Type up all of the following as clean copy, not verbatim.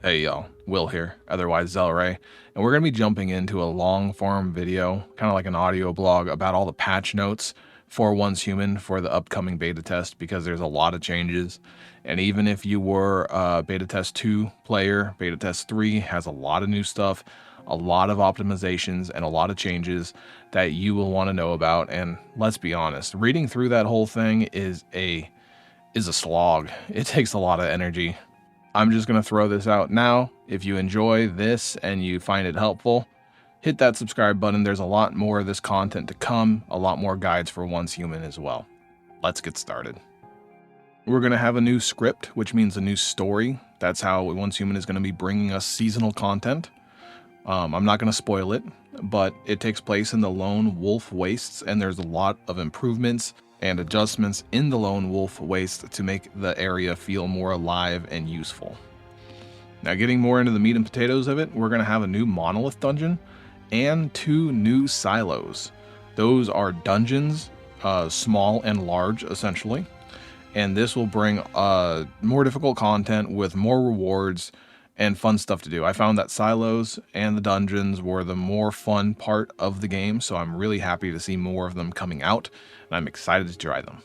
Hey y'all, Will here, otherwise Xelray, and we're going to be jumping into a long form video, kind of like an audio blog about all the patch notes for Once Human for the upcoming beta test, because there's a lot of changes. And even if you were a beta test 2 player, beta test 3 has a lot of new stuff, a lot of optimizations, and a lot of changes that you will want to know about. And let's be honest, reading through that whole thing is a slog. It takes a lot of energy. I'm just going to throw this out now. If you enjoy this and you find it helpful, hit that subscribe button. There's a lot more of this content to come, a lot more guides for Once Human as well. Let's get started. We're going to have a new script, which means a new story. That's how Once Human is going to be bringing us seasonal content. I'm not going to spoil it, but it takes place in the Lone Wolf Wastes, and there's a lot of improvements and adjustments in the Lone Wolf Waste to make the area feel more alive and useful. Now, getting more into the meat and potatoes of it, we're going to have a new monolith dungeon and 2 new silos. Those are dungeons, small and large essentially, and this will bring more difficult content with more rewards and fun stuff to do. I found that silos and the dungeons were the more fun part of the game, so I'm really happy to see more of them coming out, and I'm excited to try them.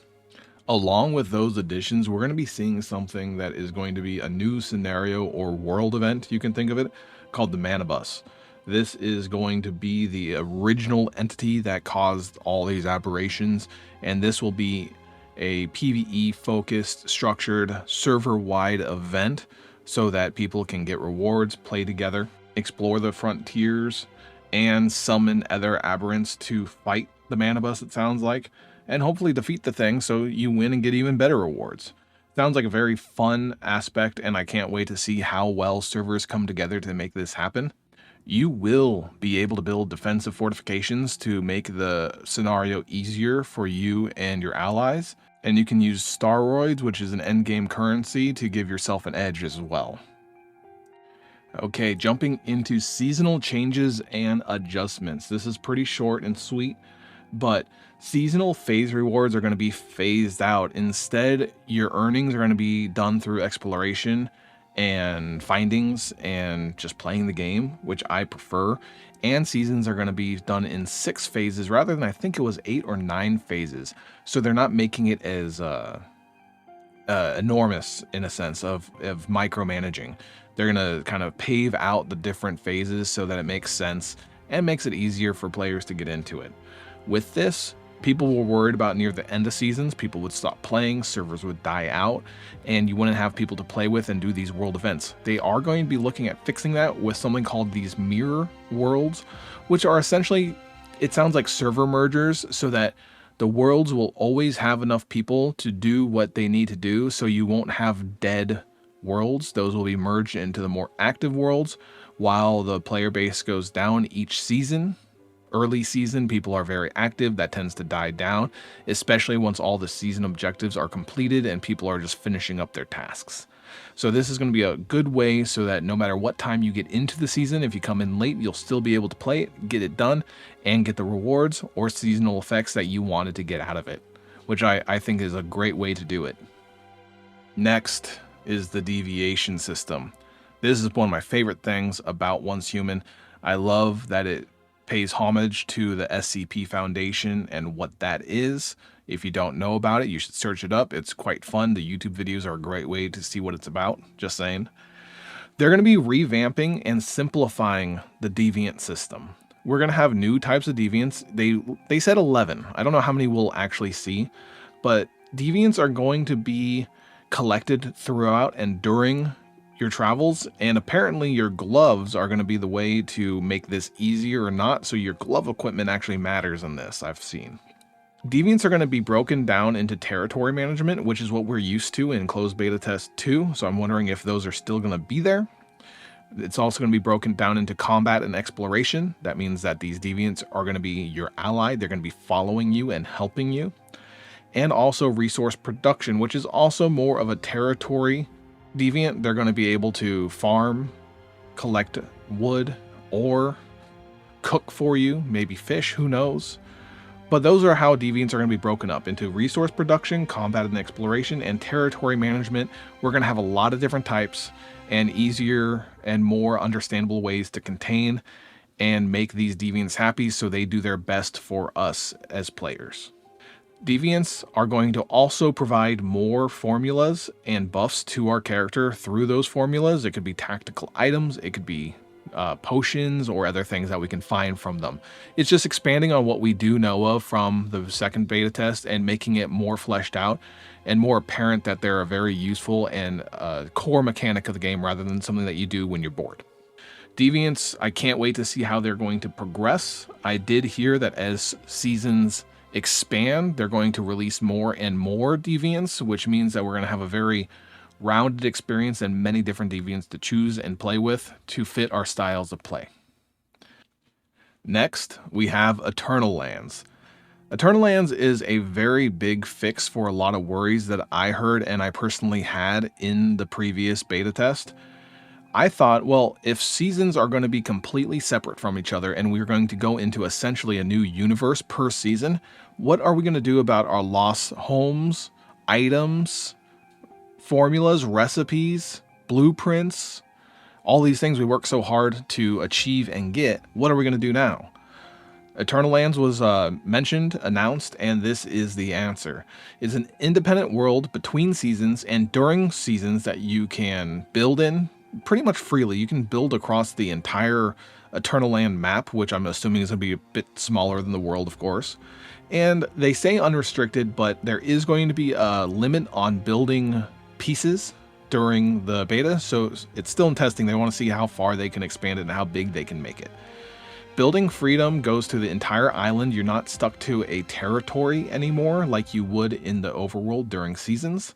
Along with those additions, we're going to be seeing something that is going to be a new scenario or world event, you can think of it, called the Mana Bus. This is going to be the original entity that caused all these aberrations, and this will be a PvE-focused, structured, server-wide event so that people can get rewards, play together, explore the frontiers, and summon other aberrants to fight the Mana Bus, it sounds like, and hopefully defeat the thing so you win and get even better rewards. Sounds like a very fun aspect, and I can't wait to see how well servers come together to make this happen. You will be able to build defensive fortifications to make the scenario easier for you and your allies, and you can use Staroids, which is an endgame currency, to give yourself an edge as well. Okay, jumping into seasonal changes and adjustments. This is pretty short and sweet, but seasonal phase rewards are going to be phased out. Instead, your earnings are going to be done through exploration and findings and just playing the game, which I prefer. And seasons are going to be done in 6 phases rather than, I think it was 8 or 9 phases. So they're not making it as enormous in a sense of micromanaging. They're going to kind of pave out the different phases so that it makes sense and makes it easier for players to get into it. With this, people were worried about near the end of seasons, people would stop playing, servers would die out, and you wouldn't have people to play with and do these world events. They are going to be looking at fixing that with something called these mirror worlds, which are essentially, it sounds like server mergers, so that the worlds will always have enough people to do what they need to do, so you won't have dead worlds. Those will be merged into the more active worlds while the player base goes down each season. Early season, people are very active. That tends to die down, especially once all the season objectives are completed and people are just finishing up their tasks. So this is going to be a good way so that no matter what time you get into the season, if you come in late, you'll still be able to play it, get it done, and get the rewards or seasonal effects that you wanted to get out of it, which I think is a great way to do it. Next is the Deviation System. This is one of my favorite things about Once Human. I love that it pays homage to the SCP Foundation and what that is. If you don't know about it, you should search it up. It's quite fun. The YouTube videos are a great way to see what it's about, just saying. They're going to be revamping and simplifying the deviant system. We're going to have new types of deviants. They said 11. I don't know how many we'll actually see, but deviants are going to be collected throughout and during your travels, and apparently your gloves are going to be the way to make this easier or not, so your glove equipment actually matters in this, I've seen. Deviants are going to be broken down into territory management, which is what we're used to in closed beta test 2, so I'm wondering if those are still going to be there. It's also going to be broken down into combat and exploration. That means that these deviants are going to be your ally. They're going to be following you and helping you. And also resource production, which is also more of a territory deviant. They're going to be able to farm, collect wood, or cook for you, maybe fish, who knows. But those are how deviants are going to be broken up into resource production, combat and exploration, and territory management. We're going to have a lot of different types and easier and more understandable ways to contain and make these deviants happy so they do their best for us as players. Deviants are going to also provide more formulas and buffs to our character through those formulas. It could be tactical items, it could be potions or other things that we can find from them. It's just expanding on what we do know of from the second beta test and making it more fleshed out and more apparent that they're a very useful and core mechanic of the game rather than something that you do when you're bored. Deviants, I can't wait to see how they're going to progress. I did hear that as seasons expand, they're going to release more and more deviants, which means that we're going to have a very rounded experience and many different deviants to choose and play with to fit our styles of play. Next, we have Eternalands. Eternalands is a very big fix for a lot of worries that I heard and I personally had in the previous beta test. I thought, well, if seasons are going to be completely separate from each other and we're going to go into essentially a new universe per season, what are we going to do about our lost homes, items, formulas, recipes, blueprints, all these things we work so hard to achieve and get? What are we going to do now? Eternalands was mentioned, announced, and this is the answer. It's an independent world between seasons and during seasons that you can build in pretty much freely. You can build across the entire Eternaland map, which I'm assuming is going to be a bit smaller than the world, of course. And they say unrestricted, but there is going to be a limit on building pieces during the beta, so it's still in testing. They want to see how far they can expand it and how big they can make it. Building freedom goes to the entire island. You're not stuck to a territory anymore like you would in the overworld during seasons.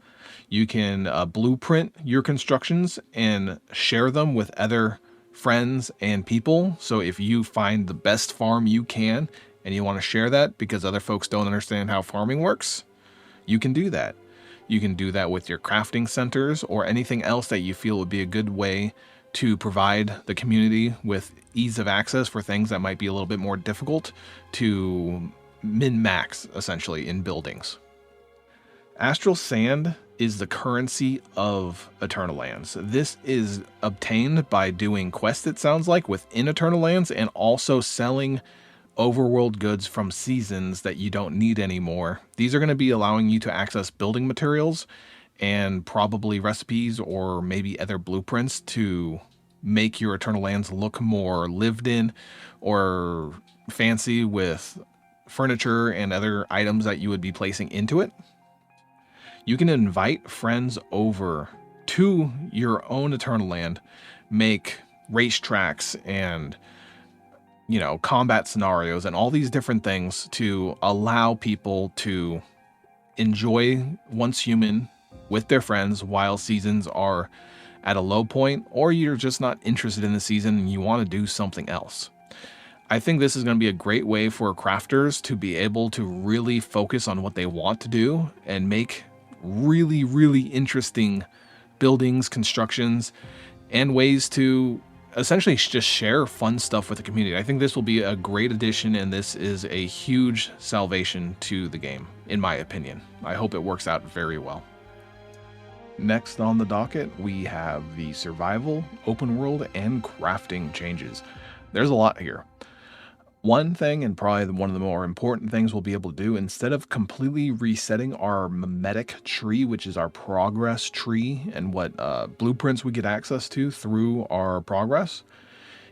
You can blueprint your constructions and share them with other friends and people. So if you find the best farm you can and you want to share that because other folks don't understand how farming works, you can do that. You can do that with your crafting centers or anything else that you feel would be a good way to provide the community with ease of access for things that might be a little bit more difficult to min-max, essentially, in buildings. Astral Sand is the currency of Eternalands. This is obtained by doing quests, it sounds like, within Eternalands and also selling overworld goods from seasons that you don't need anymore. These are going to be allowing you to access building materials and probably recipes or maybe other blueprints to make your Eternalands look more lived in or fancy with furniture and other items that you would be placing into it. You can invite friends over to your own Eternaland, make racetracks and combat scenarios and all these different things to allow people to enjoy Once Human with their friends while seasons are at a low point, or you're just not interested in the season and you want to do something else. I think this is going to be a great way for crafters to be able to really focus on what they want to do and make really, really interesting buildings, constructions, and ways to essentially just share fun stuff with the community. I think this will be a great addition, and this is a huge salvation to the game, in my opinion. I hope it works out very well. Next on the docket, we have the survival, open world, and crafting changes. There's a lot here. One thing, and probably one of the more important things we'll be able to do, instead of completely resetting our mimetic tree, which is our progress tree and what blueprints we get access to through our progress,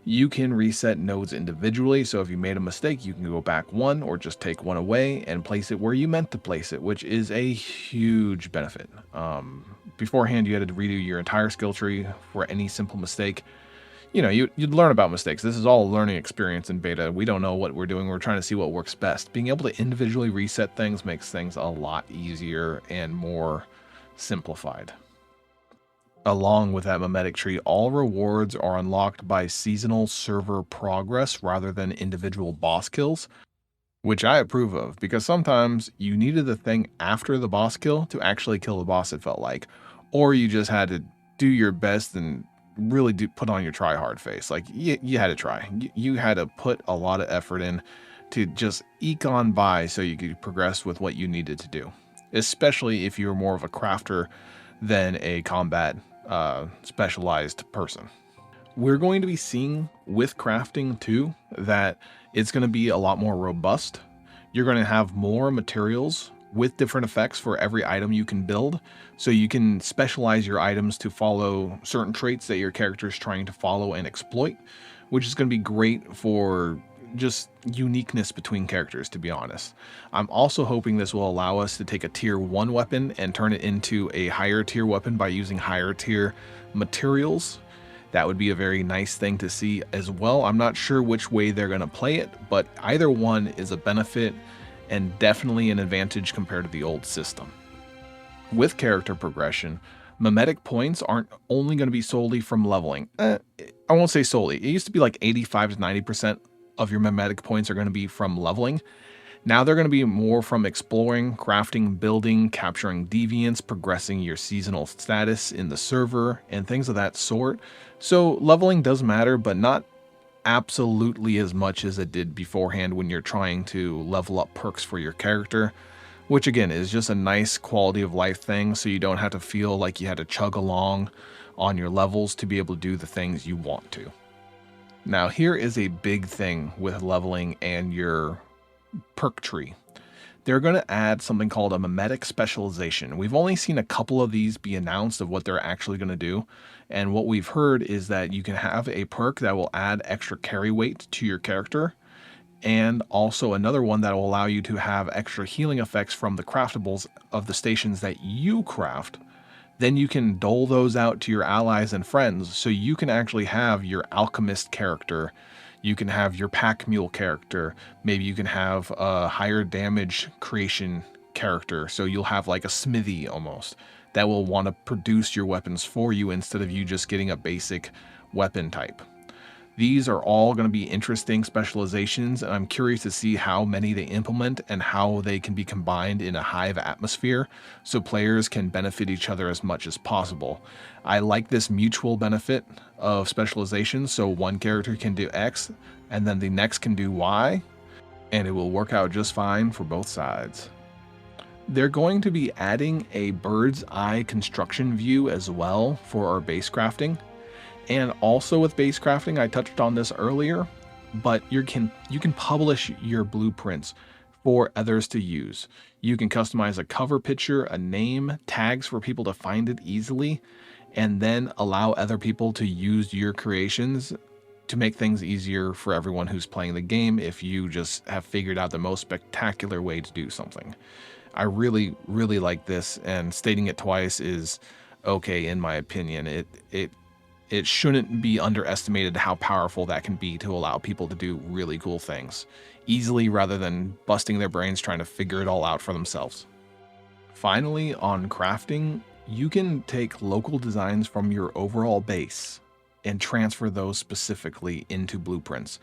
you can reset nodes individually. So if you made a mistake, you can go back one or just take one away and place it where you meant to place it, which is a huge benefit. Beforehand, you had to redo your entire skill tree for any simple mistake. You'd learn about mistakes. This is all a learning experience in beta. We don't know what we're doing. We're trying to see what works best. Being able to individually reset things makes things a lot easier and more simplified. Along with that mimetic tree, all rewards are unlocked by seasonal server progress rather than individual boss kills, which I approve of, because sometimes you needed the thing after the boss kill to actually kill the boss, it felt like, or you just had to do your best and really put on your try hard face. Like you had to try. You had to put a lot of effort in to just eke on by so you could progress with what you needed to do, especially if you're more of a crafter than a combat specialized person. We're going to be seeing with crafting too that it's going to be a lot more robust. You're going to have more materials with different effects for every item you can build, so you can specialize your items to follow certain traits that your character is trying to follow and exploit, which is going to be great for just uniqueness between characters, to be honest. I'm also hoping this will allow us to take a tier 1 weapon and turn it into a higher tier weapon by using higher tier materials. That would be a very nice thing to see as well. I'm not sure which way they're going to play it, but either one is a benefit and definitely an advantage compared to the old system. With character progression, mimetic points aren't only going to be solely from leveling. I won't say solely. It used to be like 85 to 90% of your mimetic points are going to be from leveling. Now they're going to be more from exploring, crafting, building, capturing deviants, progressing your seasonal status in the server, and things of that sort. So leveling does matter, but not absolutely as much as it did beforehand when you're trying to level up perks for your character, which again is just a nice quality of life thing, so you don't have to feel like you had to chug along on your levels to be able to do the things you want to. Now here is a big thing with leveling and your perk tree. They're going to add something called a mimetic specialization. We've only seen a couple of these be announced of what they're actually going to do. And what we've heard is that you can have a perk that will add extra carry weight to your character, and also another one that will allow you to have extra healing effects from the craftables of the stations that you craft. Then you can dole those out to your allies and friends, so you can actually have your alchemist character. You can have your pack mule character. Maybe you can have a higher damage creation character. So you'll have like a smithy almost that will want to produce your weapons for you instead of you just getting a basic weapon type. These are all going to be interesting specializations, and I'm curious to see how many they implement and how they can be combined in a hive atmosphere so players can benefit each other as much as possible. I like this mutual benefit of specialization, so one character can do X and then the next can do Y, and it will work out just fine for both sides. They're going to be adding a bird's eye construction view as well for our base crafting. And also with base crafting, I touched on this earlier, but you can publish your blueprints for others to use. You can customize a cover picture, a name, tags for people to find it easily, and then allow other people to use your creations to make things easier for everyone who's playing the game if you just have figured out the most spectacular way to do something. I really, really like this, and stating it twice is okay in my opinion. It shouldn't be underestimated how powerful that can be to allow people to do really cool things easily rather than busting their brains trying to figure it all out for themselves. Finally, on crafting, you can take local designs from your overall base and transfer those specifically into blueprints.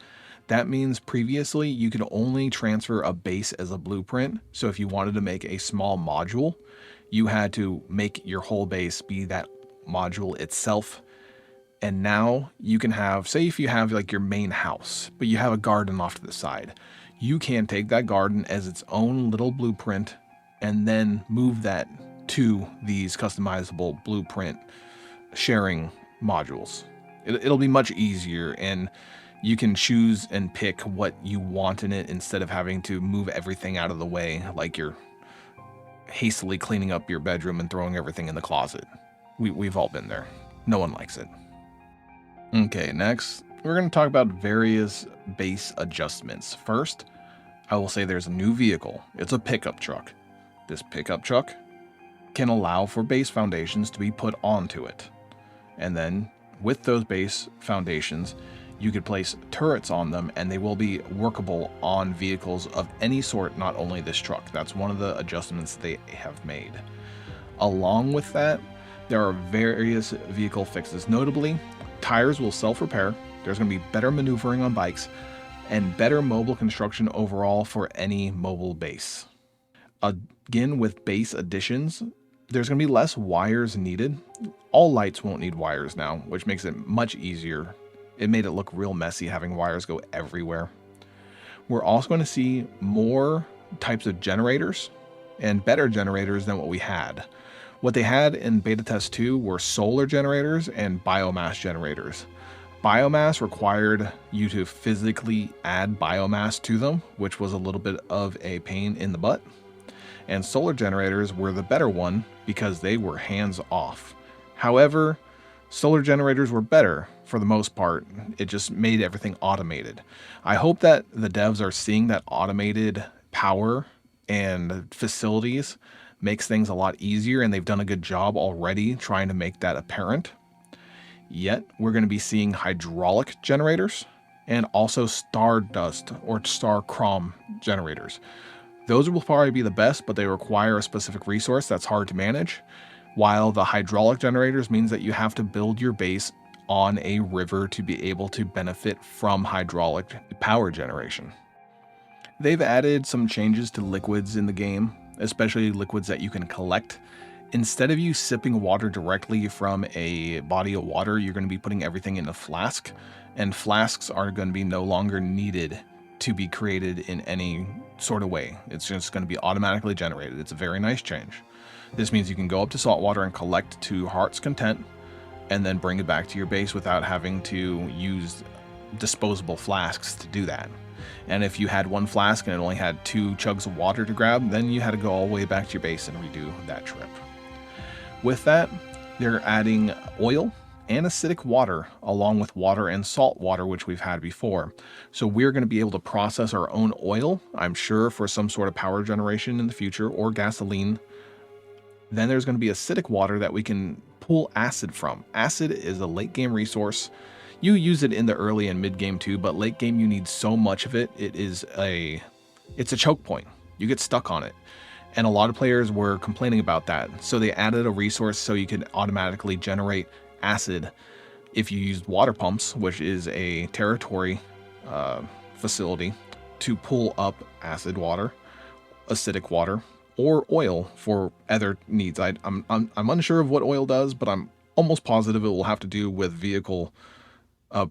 That means previously you could only transfer a base as a blueprint. So if you wanted to make a small module, you had to make your whole base be that module itself. And now you can have, say if you have like your main house, but you have a garden off to the side, you can take that garden as its own little blueprint and then move that to these customizable blueprint sharing modules. It'll be much easier, and you can choose and pick what you want in it instead of having to move everything out of the way like you're hastily cleaning up your bedroom and throwing everything in the closet. We've all been there. No one likes it. Okay, next, we're going to talk about various base adjustments. First, I will say there's a new vehicle. It's a pickup truck. This pickup truck can allow for base foundations to be put onto it. And then, with those base foundations, you could place turrets on them, and they will be workable on vehicles of any sort, not only this truck. That's one of the adjustments they have made. Along with that, there are various vehicle fixes. Notably, tires will self-repair, there's going to be better maneuvering on bikes, and better mobile construction overall for any mobile base. Again, with base additions, there's going to be less wires needed. All lights won't need wires now, which makes it much easier. It made it look real messy having wires go everywhere. We're also going to see more types of generators and better generators than what we had. What they had in beta test 2 were solar generators and biomass generators. Biomass required you to physically add biomass to them, which was a little bit of a pain in the butt. And solar generators were the better one because they were hands off. However, solar generators were better for the most part. It just made everything automated. I hope that the devs are seeing that automated power and facilities makes things a lot easier, and they've done a good job already trying to make that apparent. Yet, we're going to be seeing hydraulic generators and also stardust or star crom generators. Those will probably be the best, but they require a specific resource that's hard to manage, while the hydraulic generators means that you have to build your base on a river to be able to benefit from hydraulic power generation. They've added some changes to liquids in the game, especially liquids that you can collect. Instead of you sipping water directly from a body of water, you're going to be putting everything in a flask, and flasks are going to be no longer needed to be created in any sort of way. It's just going to be automatically generated. It's a very nice change. This means you can go up to saltwater and collect to heart's content, and then bring it back to your base without having to use disposable flasks to do that. And if you had one flask and it only had 2 chugs of water to grab, then you had to go all the way back to your base and redo that trip. With that, they're adding oil and acidic water along with water and salt water, which we've had before. So we're going to be able to process our own oil, I'm sure, for some sort of power generation in the future, or gasoline. Then there's going to be acidic water that we can pull acid from. Acid is a late game resource. You use it in the early and mid game too, but late game you need so much of it. It's a choke point. You get stuck on it. And a lot of players were complaining about that. So they added a resource so you could automatically generate acid if you used water pumps, which is a territory facility to pull up acid water, acidic water, or oil for other needs. I'm unsure of what oil does, but I'm almost positive it will have to do with vehicle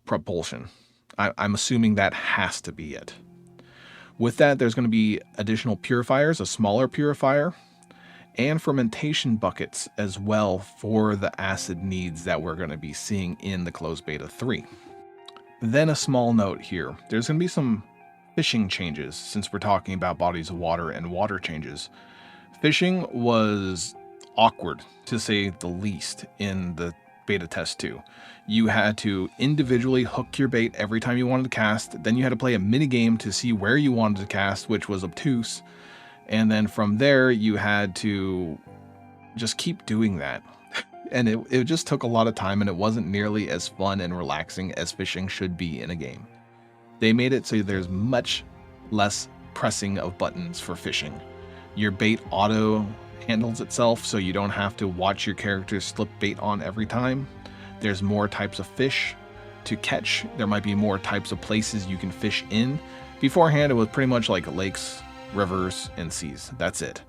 propulsion. I'm assuming that has to be it. With that, there's going to be additional purifiers, a smaller purifier, and fermentation buckets as well for the acid needs that we're going to be seeing in the closed beta 3. Then a small note here. There's going to be some fishing changes since we're talking about bodies of water and water changes. Fishing was awkward, to say the least, in the beta test 2. You had to individually hook your bait every time you wanted to cast. Then you had to play a mini game to see where you wanted to cast, which was obtuse. And then from there, you had to just keep doing that. And it just took a lot of time, and it wasn't nearly as fun and relaxing as fishing should be in a game. They made it so there's much less pressing of buttons for fishing. Your bait auto handles itself, so you don't have to watch your character slip bait on every time. There's more types of fish to catch. There might be more types of places you can fish in. Beforehand, it was pretty much like lakes, rivers, and seas. That's it.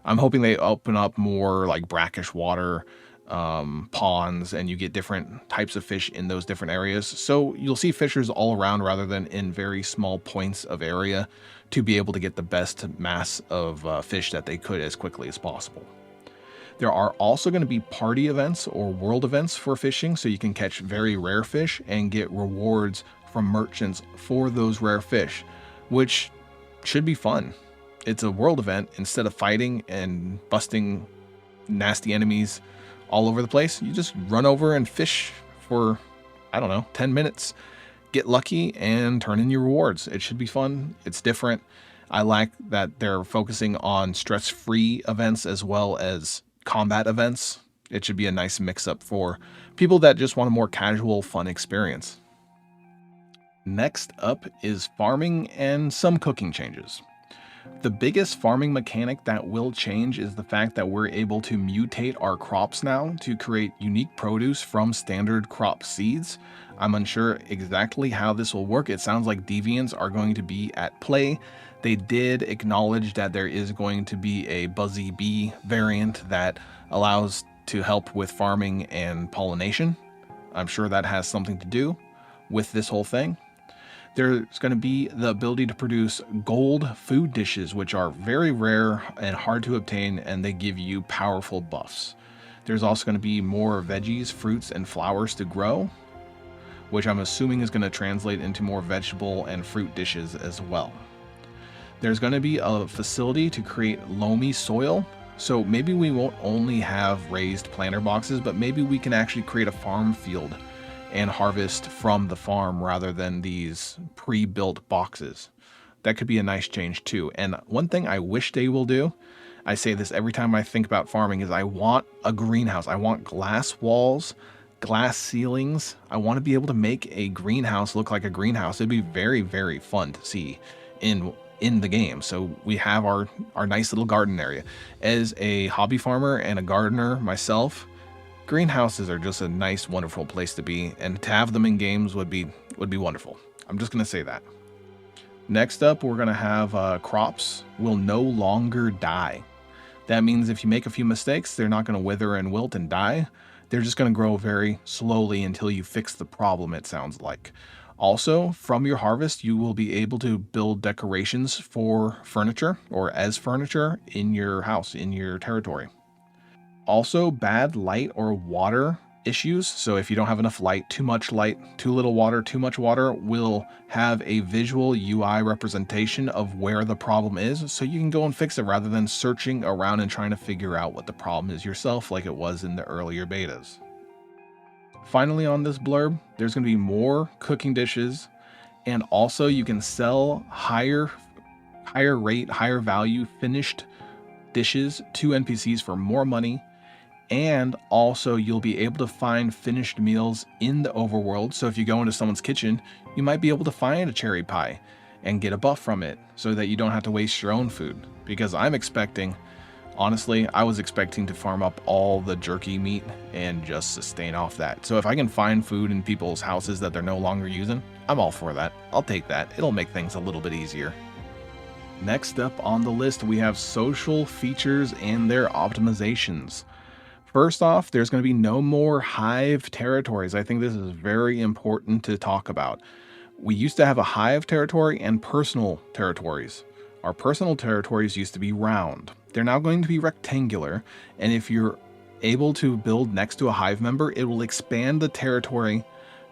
I'm hoping they open up more like brackish water, ponds, and you get different types of fish in those different areas. So you'll see fishers all around rather than in very small points of area to be able to get the best mass of fish that they could as quickly as possible. There are also going to be party events or world events for fishing, so you can catch very rare fish and get rewards from merchants for those rare fish, which should be fun. It's a world event. Instead of fighting and busting nasty enemies all over the place, you just run over and fish for, 10 minutes, get lucky, and turn in your rewards. It should be fun. It's different. I like that they're focusing on stress-free events as well as combat events. It should be a nice mix-up for people that just want a more casual, fun experience. Next up is farming and some cooking changes. The biggest farming mechanic that will change is the fact that we're able to mutate our crops now to create unique produce from standard crop seeds. I'm unsure exactly how this will work. It sounds like deviants are going to be at play. They did acknowledge that there is going to be a Buzzy Bee variant that allows to help with farming and pollination. I'm sure that has something to do with this whole thing. There's going to be the ability to produce gold food dishes, which are very rare and hard to obtain, and they give you powerful buffs. There's also going to be more veggies, fruits, and flowers to grow, which I'm assuming is going to translate into more vegetable and fruit dishes as well. There's going to be a facility to create loamy soil. So maybe we won't only have raised planter boxes, but maybe we can actually create a farm field and harvest from the farm rather than these pre-built boxes. That could be a nice change too. And one thing I wish they will do, I say this every time I think about farming, is I want a greenhouse. I want glass walls, glass ceilings. I want to be able to make a greenhouse look like a greenhouse. It'd be very, very fun to see in the game. So we have our nice little garden area. As a hobby farmer and a gardener myself, greenhouses are just a nice, wonderful place to be, and to have them in games would be wonderful. I'm just going to say that. Next up, we're going to have crops will no longer die. That means if you make a few mistakes, they're not going to wither and wilt and die. They're just going to grow very slowly until you fix the problem, it sounds like. Also, from your harvest, you will be able to build decorations for furniture or as furniture in your house, in your territory. Also, bad light or water issues. So if you don't have enough light, too much light, too little water, too much water, will have a visual UI representation of where the problem is, so you can go and fix it rather than searching around and trying to figure out what the problem is yourself like it was in the earlier betas. Finally, on this blurb, there's going to be more cooking dishes, and also you can sell higher rate, higher value finished dishes to NPCs for more money. And also you'll be able to find finished meals in the overworld. So if you go into someone's kitchen, you might be able to find a cherry pie and get a buff from it so that you don't have to waste your own food. Because honestly, I was expecting to farm up all the jerky meat and just sustain off that. So if I can find food in people's houses that they're no longer using, I'm all for that. I'll take that. It'll make things a little bit easier. Next up on the list, we have social features and their optimizations. First off, there's going to be no more hive territories. I think this is very important to talk about. We used to have a hive territory and personal territories. Our personal territories used to be round. They're now going to be rectangular, and if you're able to build next to a hive member, it will expand the territory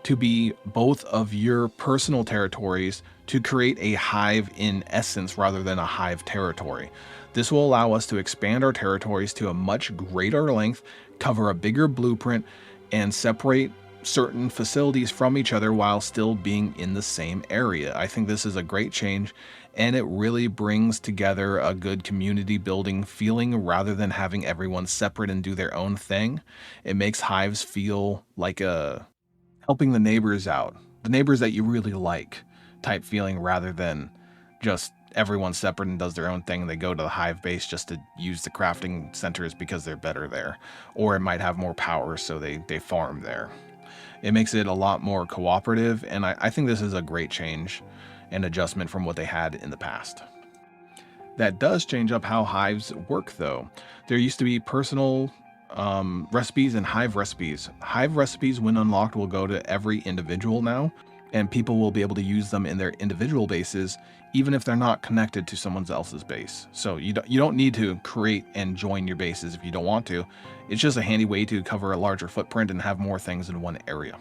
to be both of your personal territories to create a hive in essence rather than a hive territory. This will allow us to expand our territories to a much greater length, cover a bigger blueprint, and separate certain facilities from each other while still being in the same area. I think this is a great change, and it really brings together a good community building feeling rather than having everyone separate and do their own thing. It makes hives feel like helping the neighbors out, the neighbors that you really like type feeling, rather than just everyone's separate and does their own thing and they go to the hive base just to use the crafting centers because they're better there, or it might have more power so they farm there. It makes it a lot more cooperative, and I think this is a great change and adjustment from what they had in the past. That does change up how hives work though. There used to be personal recipes and hive recipes. Hive recipes, when unlocked, will go to every individual now, and people will be able to use them in their individual bases even if they're not connected to someone else's base. So you don't need to create and join your bases if you don't want to. It's just a handy way to cover a larger footprint and have more things in one area.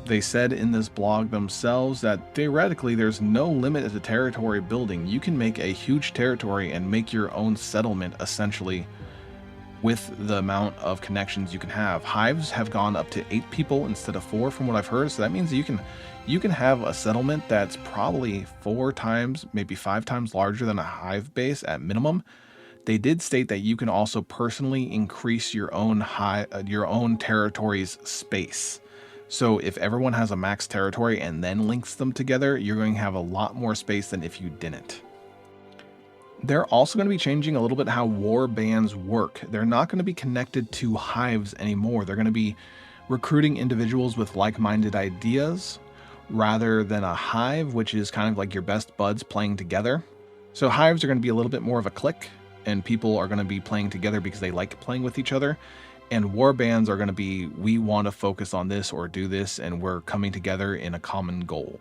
They said in this blog themselves that theoretically there's no limit to territory building. You can make a huge territory and make your own settlement essentially with the amount of connections you can have. Hives have gone up to 8 people instead of 4 from what I've heard. So that means you can have a settlement that's probably 4 times, maybe 5 times larger than a hive base at minimum. They did state that you can also personally increase your own territory's space. So if everyone has a max territory and then links them together, you're going to have a lot more space than if you didn't. They're also going to be changing a little bit how war bands work. They're not going to be connected to hives anymore. They're going to be recruiting individuals with like-minded ideas rather than a hive, which is kind of like your best buds playing together. So hives are going to be a little bit more of a clique, and people are going to be playing together because they like playing with each other. And war bands are going to be, we want to focus on this or do this, and we're coming together in a common goal.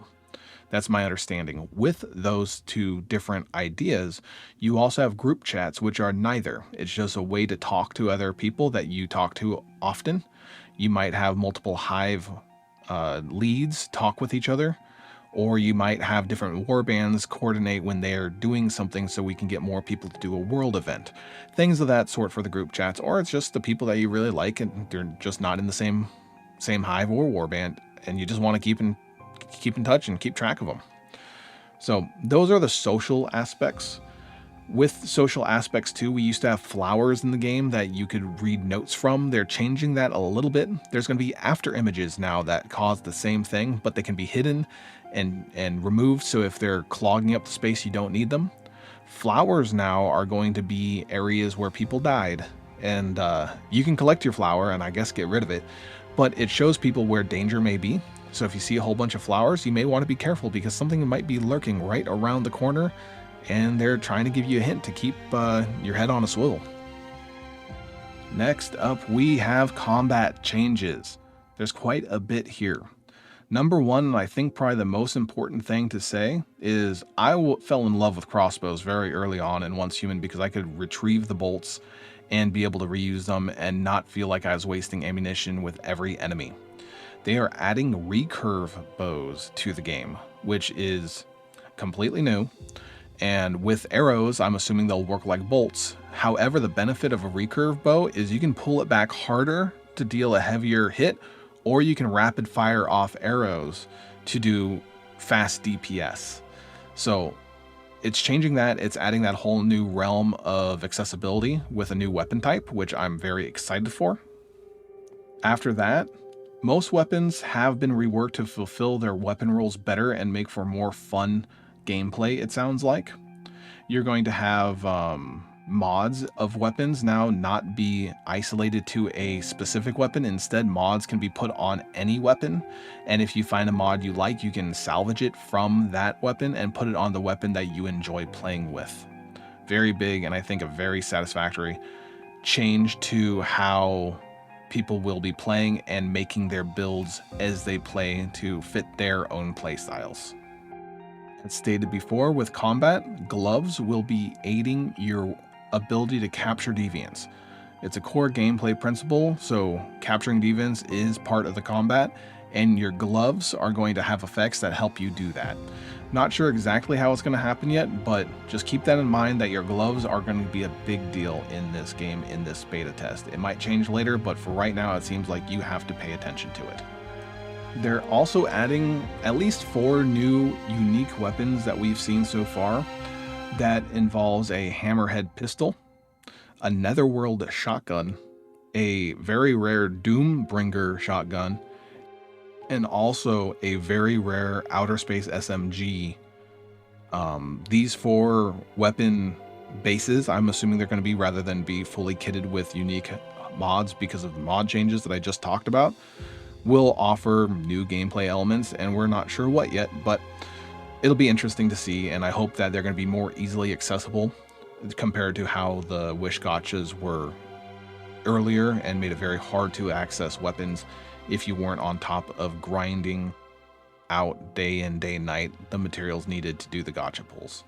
That's my understanding. With those two different ideas, you also have group chats, which are neither. It's just a way to talk to other people that you talk to often. You might have multiple hive leads talk with each other, or you might have different war bands coordinate when they're doing something so we can get more people to do a world event. Things of that sort for the group chats, or it's just the people that you really like and they're just not in the same hive or war band, and you just want to keep in touch and keep track of them. So those are the social aspects. With social aspects too, we used to have flowers in the game that you could read notes from. They're changing that a little bit. There's going to be after images now that cause the same thing, but they can be hidden and removed. So if they're clogging up the space, you don't need them. Flowers now are going to be areas where people died, and you can collect your flower and I guess get rid of it, but it shows people where danger may be. So if you see a whole bunch of flowers, you may want to be careful because something might be lurking right around the corner and they're trying to give you a hint to keep your head on a swivel. Next up, we have combat changes. There's quite a bit here. Number one, and I think probably the most important thing to say, is I fell in love with crossbows very early on in Once Human because I could retrieve the bolts and be able to reuse them and not feel like I was wasting ammunition with every enemy. They are adding recurve bows to the game, which is completely new. And with arrows, I'm assuming they'll work like bolts. However, the benefit of a recurve bow is you can pull it back harder to deal a heavier hit, or you can rapid fire off arrows to do fast DPS. So it's changing that. It's adding that whole new realm of accessibility with a new weapon type, which I'm very excited for. After that, most weapons have been reworked to fulfill their weapon rules better and make for more fun gameplay, it sounds like. You're going to have mods of weapons now not be isolated to a specific weapon. Instead, mods can be put on any weapon, and if you find a mod you like, you can salvage it from that weapon and put it on the weapon that you enjoy playing with. Very big, and I think a very satisfactory change to how people will be playing and making their builds as they play to fit their own play styles. As stated before, with combat, gloves will be aiding your ability to capture deviants. It's a core gameplay principle, so capturing deviants is part of the combat, and your gloves are going to have effects that help you do that. Not sure exactly how it's going to happen yet, but just keep that in mind that your gloves are going to be a big deal in this game, in this beta test. It might change later, but for right now, it seems like you have to pay attention to it. They're also adding at least 4 new unique weapons that we've seen so far. That involves a hammerhead pistol, a netherworld shotgun, a very rare Doombringer shotgun, and also a very rare outer space SMG. These 4 weapon bases, I'm assuming they're going to be, rather than be fully kitted with unique mods because of the mod changes that I just talked about, will offer new gameplay elements, and we're not sure what yet, but it'll be interesting to see, and I hope that they're going to be more easily accessible compared to how the Wish gotchas were earlier and made it very hard to access weapons if you weren't on top of grinding out day in, day night the materials needed to do the gotcha pulls.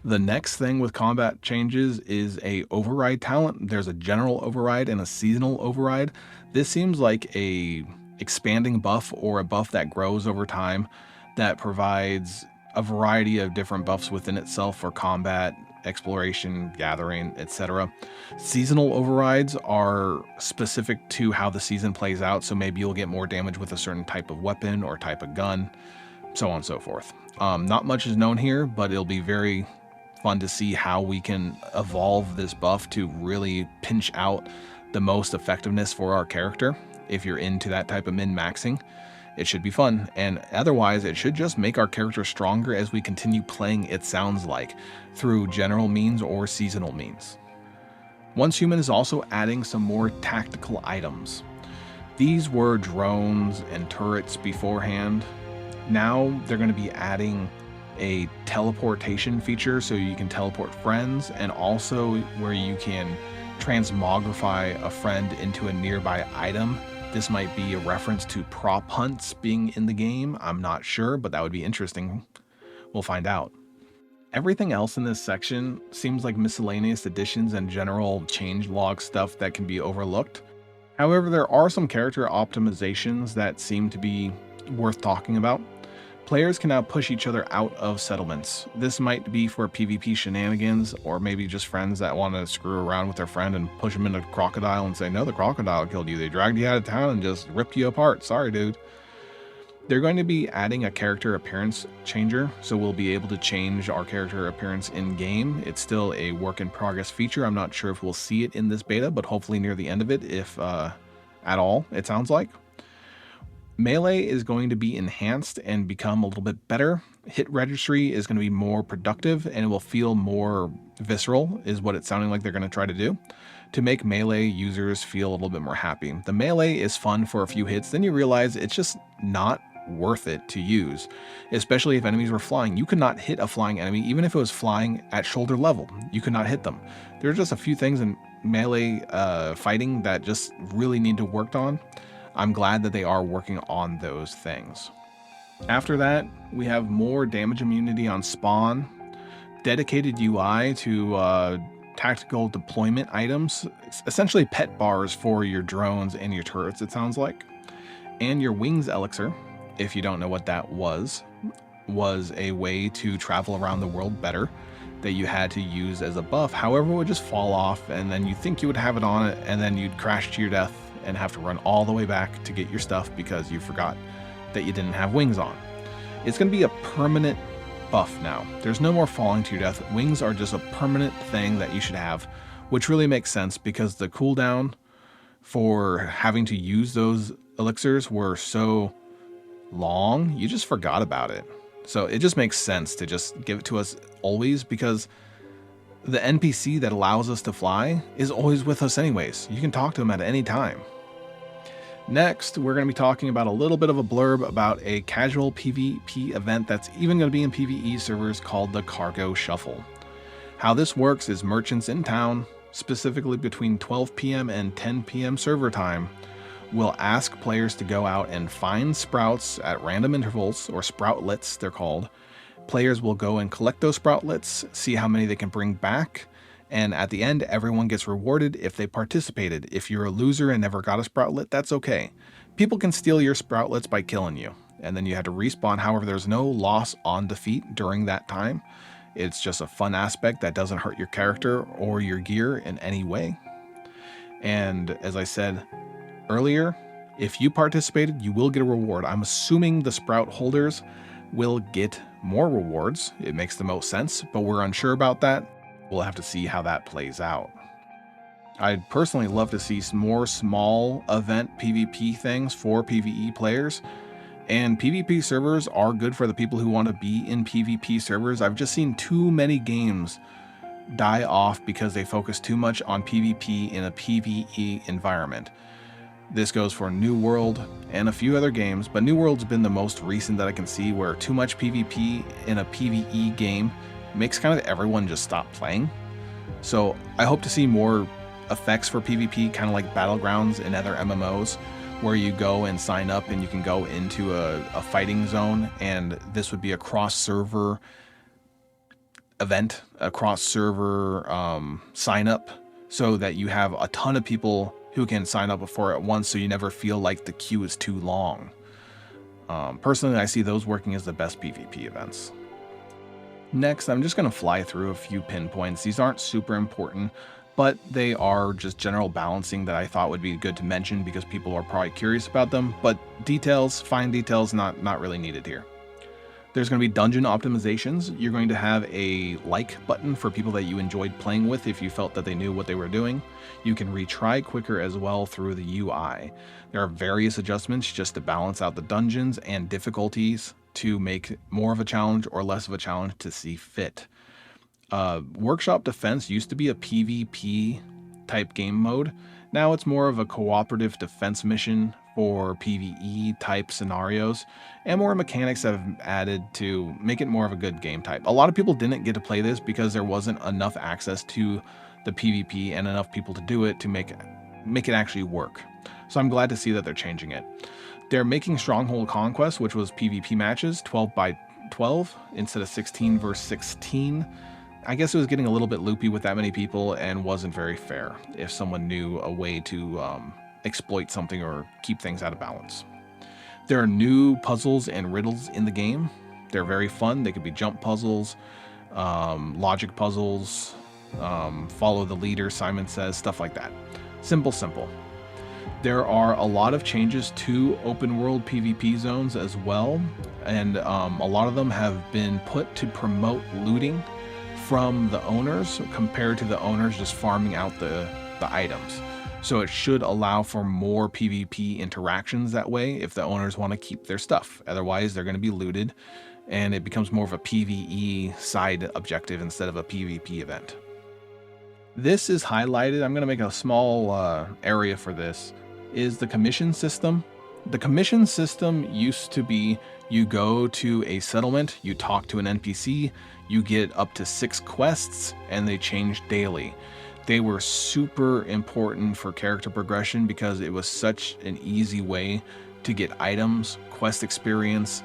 The next thing with combat changes is a override talent. There's a general override and a seasonal override. This seems like a expanding buff or a buff that grows over time that provides a variety of different buffs within itself for combat, exploration, gathering, etc. Seasonal overrides are specific to how the season plays out, so maybe you'll get more damage with a certain type of weapon or type of gun, so on and so forth. Not much is known here, but it'll be very fun to see how we can evolve this buff to really pinch out the most effectiveness for our character. If you're into that type of min-maxing, it should be fun, and otherwise it should just make our character stronger as we continue playing, it sounds like, through general means or seasonal means. Once Human is also adding some more tactical items. These were drones and turrets beforehand. Now they're going to be adding a teleportation feature so you can teleport friends, and also where you can transmogrify a friend into a nearby item This might be a reference to prop hunts being in the game. I'm not sure, but that would be interesting. We'll find out. Everything else in this section seems like miscellaneous additions and general changelog stuff that can be overlooked. However, there are some character optimizations that seem to be worth talking about. Players can now push each other out of settlements. This might be for PvP shenanigans, or maybe just friends that want to screw around with their friend and push them into a crocodile and say, no, the crocodile killed you. They dragged you out of town and just ripped you apart. Sorry, dude. They're going to be adding a character appearance changer, so we'll be able to change our character appearance in-game. It's still a work in progress feature. I'm not sure if we'll see it in this beta, but hopefully near the end of it, if at all, it sounds like. Melee is going to be enhanced and become a little bit better. Hit registry is going to be more productive and it will feel more visceral, is what it's sounding like they're going to try to do, to make melee users feel a little bit more happy. The melee is fun for a few hits, then you realize it's just not worth it to use, especially if enemies were flying. You could not hit a flying enemy, even if it was flying at shoulder level. You could not hit them. There are just a few things in melee fighting that just really need to work on. I'm glad that they are working on those things. After that, we have more damage immunity on spawn, dedicated UI to tactical deployment items, essentially pet bars for your drones and your turrets, it sounds like, and your wings elixir. If you don't know what that was a way to travel around the world better that you had to use as a buff. However, it would just fall off and then you think you would have it on it and then you'd crash to your death and have to run all the way back to get your stuff because you forgot that you didn't have wings on. It's going to be a permanent buff now. There's no more falling to your death. Wings are just a permanent thing that you should have, which really makes sense because the cooldown for having to use those elixirs were so long, you just forgot about it. So it just makes sense to just give it to us always, because the NPC that allows us to fly is always with us anyways. You can talk to them at any time. Next, we're going to be talking about a little bit of a blurb about a casual PvP event that's even going to be in PvE servers called the Cargo Shuffle. How this works is merchants in town, specifically between 12 p.m. and 10 p.m. server time, will ask players to go out and find sprouts at random intervals, or sproutlets they're called. Players will go and collect those sproutlets, see how many they can bring back, and at the end, everyone gets rewarded if they participated. If you're a loser and never got a sproutlet, that's okay. People can steal your sproutlets by killing you, and then you have to respawn. However, there's no loss on defeat during that time. It's just a fun aspect that doesn't hurt your character or your gear in any way. And as I said earlier, if you participated, you will get a reward. I'm assuming the sprout holders will get more rewards. It makes the most sense, but we're unsure about that. We'll have to see how that plays out. I'd personally love to see some more small event PvP things for PvE players. And PvP servers are good for the people who want to be in PvP servers. I've just seen too many games die off because they focus too much on PvP in a PvE environment. This goes for New World and a few other games, but New World's been the most recent that I can see, where too much PvP in a PvE game makes kind of everyone just stop playing. So I hope to see more effects for PvP, kind of like Battlegrounds and other MMOs, where you go and sign up and you can go into a fighting zone, and this would be a cross-server event, a cross-server sign up, so that you have a ton of people who can sign up for it at once, so you never feel like the queue is too long. Personally, I see those working as the best PvP events. Next, I'm just going to fly through a few pinpoints. These aren't super important, but they are just general balancing that I thought would be good to mention because people are probably curious about them, but details, fine details, not really needed here. There's going to be dungeon optimizations. You're going to have a like button for people that you enjoyed playing with if you felt that they knew what they were doing. You can retry quicker as well through the UI. There are various adjustments just to balance out the dungeons and difficulties to make more of a challenge or less of a challenge to see fit. Workshop Defense used to be a PvP type game mode. Now it's more of a cooperative defense mission for PvE type scenarios, and more mechanics have added to make it more of a good game type. A lot of people didn't get to play this because there wasn't enough access to the PvP and enough people to do it to make it actually work. So I'm glad to see that they're changing it. They're making Stronghold Conquest, which was PvP matches, 12 by 12 instead of 16 versus 16. I guess it was getting a little bit loopy with that many people and wasn't very fair if someone knew a way to exploit something or keep things out of balance. There are new puzzles and riddles in the game. They're very fun. They could be jump puzzles, logic puzzles, follow the leader, Simon Says, stuff like that. Simple. There are a lot of changes to open world PvP zones as well, and a lot of them have been put to promote looting from the owners compared to the owners just farming out the items. So it should allow for more PvP interactions that way if the owners want to keep their stuff. Otherwise, they're going to be looted, and it becomes more of a PvE side objective instead of a PvP event. This is highlighted. I'm going to make a small area for this. Is the commission system. The commission system used to be you go to a settlement, you talk to an NPC, you get up to 6 quests, and they change daily. They were super important for character progression because it was such an easy way to get items, quest experience,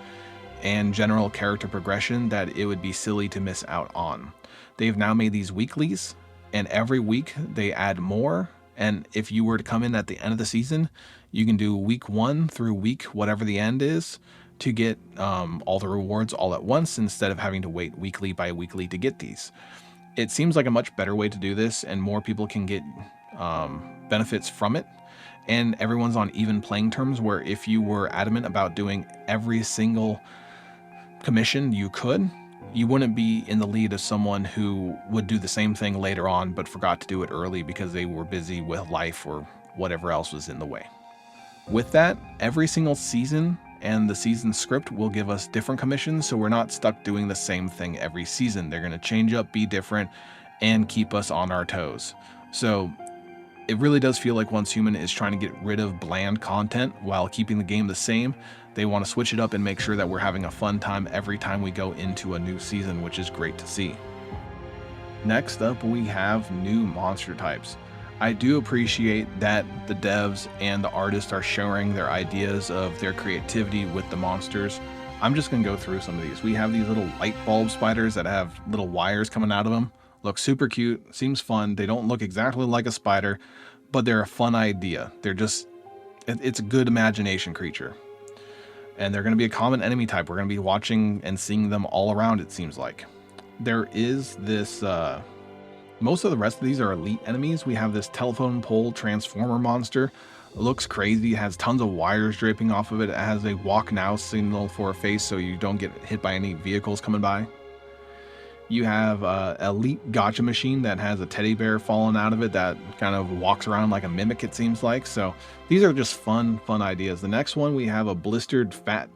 and general character progression that it would be silly to miss out on. They've now made these weeklies, and every week they add more. And if you were to come in at the end of the season, you can do week 1 through week whatever the end is to get all the rewards all at once instead of having to wait weekly by weekly to get these. It seems like a much better way to do this, and more people can get benefits from it. And everyone's on even playing terms, where if you were adamant about doing every single commission you could, you wouldn't be in the lead of someone who would do the same thing later on but forgot to do it early because they were busy with life or whatever else was in the way. With that, every single season and the season script will give us different commissions, so we're not stuck doing the same thing every season. They're going to change up, be different, and keep us on our toes. So it really does feel like Once Human is trying to get rid of bland content while keeping the game the same. They want to switch it up and make sure that we're having a fun time every time we go into a new season, which is great to see. Next up, we have new monster types. I do appreciate that the devs and the artists are sharing their ideas of their creativity with the monsters. I'm just going to go through some of these. We have these little light bulb spiders that have little wires coming out of them. Look super cute, seems fun. They don't look exactly like a spider, but they're a fun idea. It's a good imagination creature. And they're going to be a common enemy type. We're going to be watching and seeing them all around, it seems like. There is this, most of the rest of these are elite enemies. We have this telephone pole transformer monster. It looks crazy. It has tons of wires draping off of it. It has a walk now signal for a face so you don't get hit by any vehicles coming by. You have an elite gotcha machine that has a teddy bear falling out of it that kind of walks around like a mimic, it seems like. So these are just fun ideas. The next one, we have a blistered fat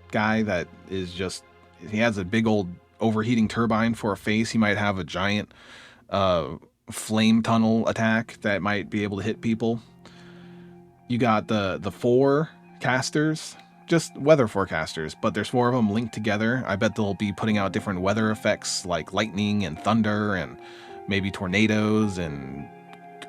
guy that is just, he has a big old overheating turbine for a face. He might have a giant flame tunnel attack that might be able to hit people. You got the 4 casters. Just weather forecasters, but there's 4 of them linked together. I bet they'll be putting out different weather effects like lightning and thunder and maybe tornadoes and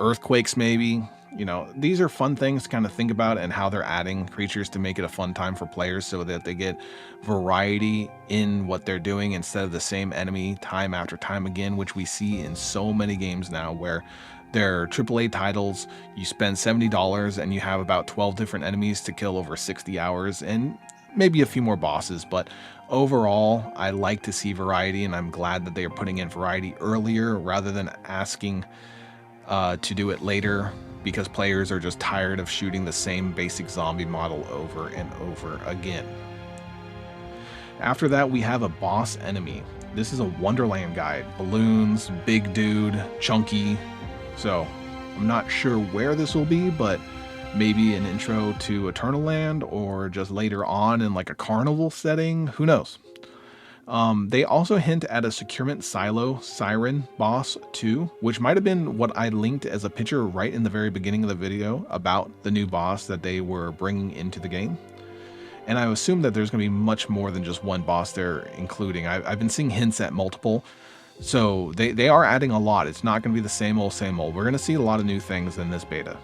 earthquakes maybe. You know, these are fun things to kind of think about and how they're adding creatures to make it a fun time for players so that they get variety in what they're doing instead of the same enemy time after time again, which we see in so many games now where they're AAA titles. You spend $70 and you have about 12 different enemies to kill over 60 hours and maybe a few more bosses. But overall, I like to see variety, and I'm glad that they are putting in variety earlier rather than asking to do it later because players are just tired of shooting the same basic zombie model over and over again. After that, we have a boss enemy. This is a Wonderland guy. Balloons, big dude, chunky. So I'm not sure where this will be, but maybe an intro to Eternalands or just later on in like a carnival setting. Who knows? They also hint at a securement silo siren boss too, which might have been what I linked as a picture right in the very beginning of the video about the new boss that they were bringing into the game. And I assume that there's going to be much more than just one boss they're including. I've been seeing hints at multiple. So they are adding a lot. It's not going to be the same old, same old. We're going to see a lot of new things in this beta.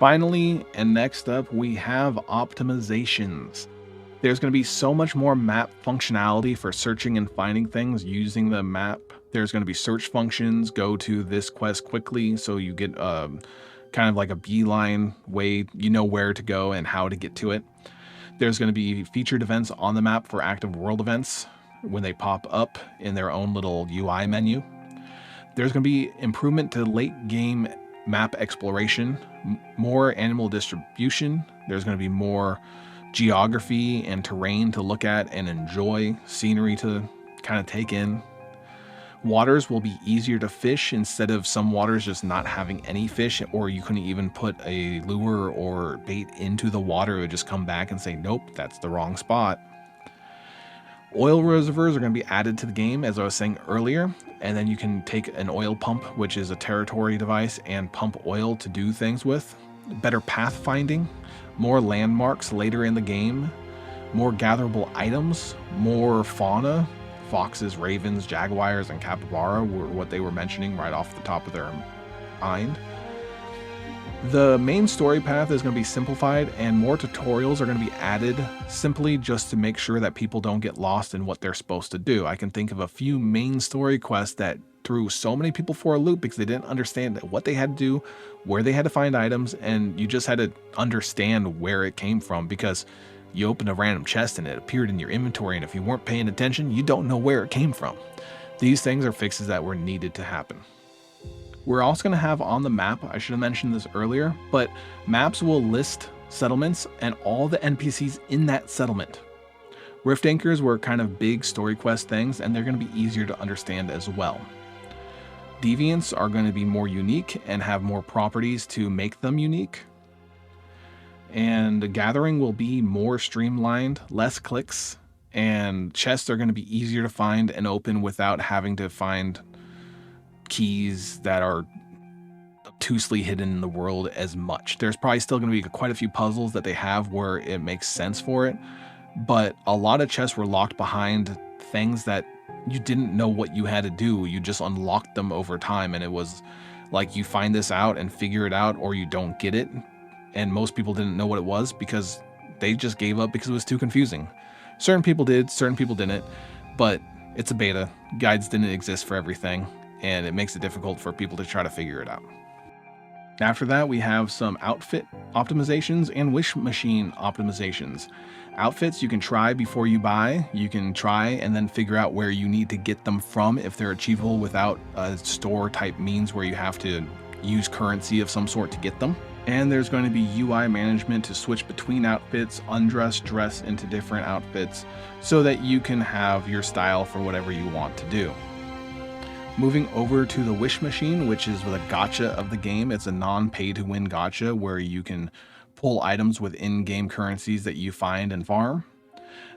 Finally, and next up, we have optimizations. There's going to be so much more map functionality for searching and finding things using the map. There's going to be search functions, go to this quest quickly, so you get kind of like a beeline way, you know where to go and how to get to it. There's going to be featured events on the map for active world events when they pop up in their own little UI menu. There's going to be improvement to late game map exploration, more animal distribution. There's going to be more geography and terrain to look at and enjoy, scenery to kind of take in. Waters will be easier to fish instead of some waters just not having any fish, or you couldn't even put a lure or bait into the water. It would just come back and say, nope, that's the wrong spot. Oil reservoirs are going to be added to the game, as I was saying earlier, and then you can take an oil pump, which is a territory device, and pump oil to do things with. Better pathfinding, more landmarks later in the game, more gatherable items, more fauna. Foxes, ravens, jaguars, and capybara were what they were mentioning right off the top of their mind. The main story path is going to be simplified, and more tutorials are going to be added simply just to make sure that people don't get lost in what they're supposed to do. I can think of a few main story quests that threw so many people for a loop because they didn't understand what they had to do, where they had to find items, and you just had to understand where it came from, because you opened a random chest and it appeared in your inventory, and if you weren't paying attention, you don't know where it came from. These things are fixes that were needed to happen. We're also going to have on the map, I should have mentioned this earlier, but maps will list settlements and all the NPCs in that settlement. Rift Anchors were kind of big story quest things, and they're going to be easier to understand as well. Deviants are going to be more unique and have more properties to make them unique. And the gathering will be more streamlined, less clicks, and chests are going to be easier to find and open without having to find keys that are obtusely hidden in the world as much. There's probably still going to be quite a few puzzles that they have where it makes sense for it, but a lot of chests were locked behind things that you didn't know what you had to do. You just unlocked them over time, and it was like you find this out and figure it out, or you don't get it. And most people didn't know what it was because they just gave up because it was too confusing. Certain people did, certain people didn't, but it's a beta. Guides didn't exist for everything, and it makes it difficult for people to try to figure it out. After that, we have some outfit optimizations and wish machine optimizations. Outfits you can try before you buy. You can try and then figure out where you need to get them from if they're achievable without a store type means where you have to use currency of some sort to get them. And there's going to be UI management to switch between outfits, undress, dress into different outfits, so that you can have your style for whatever you want to do. Moving over to the wish machine, which is the gacha of the game. It's a non-pay-to-win gacha where you can pull items with in-game currencies that you find and farm.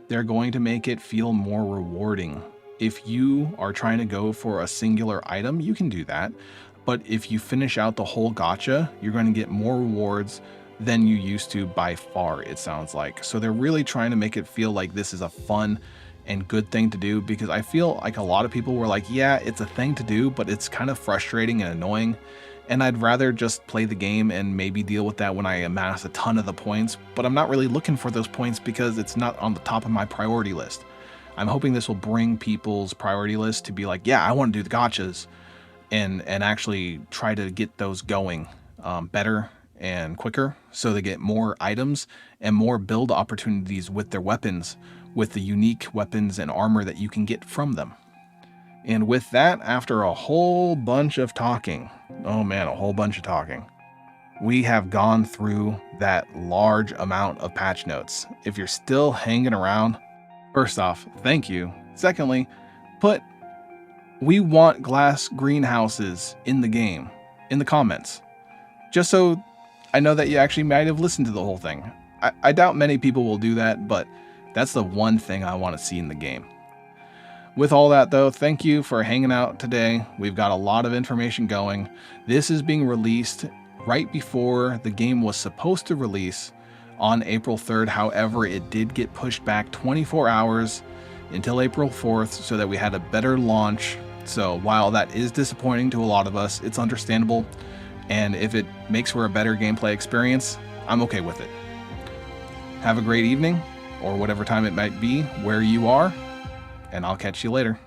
They're going to make it feel more rewarding. If you are trying to go for a singular item, you can do that. But if you finish out the whole gacha, you're going to get more rewards than you used to by far, it sounds like. So they're really trying to make it feel like this is a fun and good thing to do, because I feel like a lot of people were like, yeah, it's a thing to do, but it's kind of frustrating and annoying. And I'd rather just play the game and maybe deal with that when I amass a ton of the points, but I'm not really looking for those points because it's not on the top of my priority list. I'm hoping this will bring people's priority list to be like, yeah, I want to do the gachas. And actually try to get those going better and quicker, so they get more items and more build opportunities with their weapons, with the unique weapons and armor that you can get from them. And with that, after a whole bunch of talking, oh man, a whole bunch of talking, we have gone through that large amount of patch notes. If you're still hanging around, first off, thank you. Secondly, we want glass greenhouses in the game, in the comments, just so I know that you actually might have listened to the whole thing. I doubt many people will do that, but that's the one thing I want to see in the game. With all that though, thank you for hanging out today. We've got a lot of information going. This is being released right before the game was supposed to release on April 3rd. However, it did get pushed back 24 hours until April 4th so that we had a better launch. So while that is disappointing to a lot of us, it's understandable. And if it makes for a better gameplay experience, I'm okay with it. Have a great evening, or whatever time it might be where you are, and I'll catch you later.